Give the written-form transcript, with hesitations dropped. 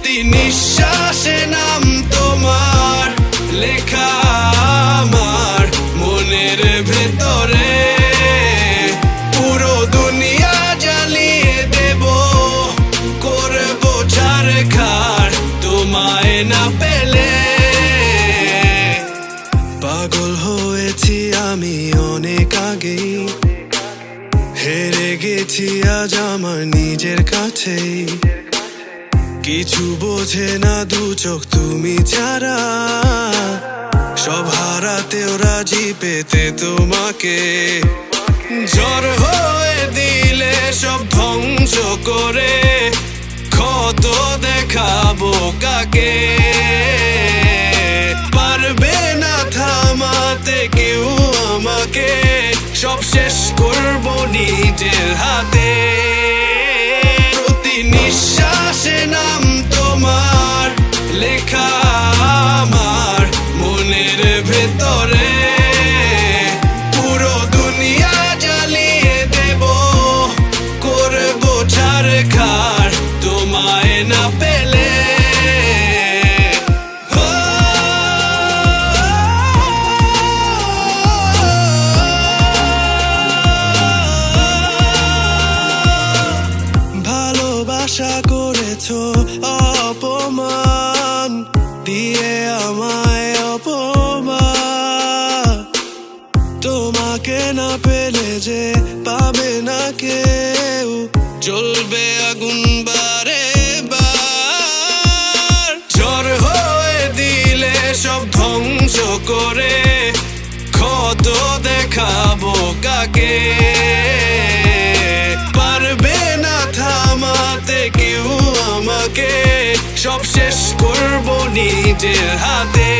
প্রতি নিঃশ্বাসে নাম তোমার লেখা আমার মনের ভেতরে। পুরো দুনিয়া জ্বালিয়ে দেব, করবো ছারখার তোমায় না পেলে। পাগল হয়েছি আমি অনেক আগেই, হেরে গেছি আজ আমার নিজের কাছেই। কিছু বোঝে না দু চোখ তুমি ছাড়া, সব হারাতেও রাজি পেতে তোমাকে। ঝড় হয়ে দিলে সব ধ্বংস করে, ক্ষত দেখাবো কাকে। পারবে না থামাতে কেউ আমাকে, সব শেষ করবো নিজের হাতে। প্রতি নিঃশ্বাসে নাম তোমার লেখা আমার মনের ভেতরে। পুরো দুনিয়া জ্বালিয়ে দেব, করবো ছারখার তোমায় না পেলে। আশা করেছো অপমান দিয়ে আমায় অপমান, তোমাকে না পেলে যে পাবে না কেউ, জ্বলবে আগুন বারে বার। ঝড় হয়ে দিলে সব ধ্বংস করে, ক্ষত দেখাবো কাকে। পারবে না থামাতে কেউ আমাকে, সব শেষ করবো নিজের হাতে।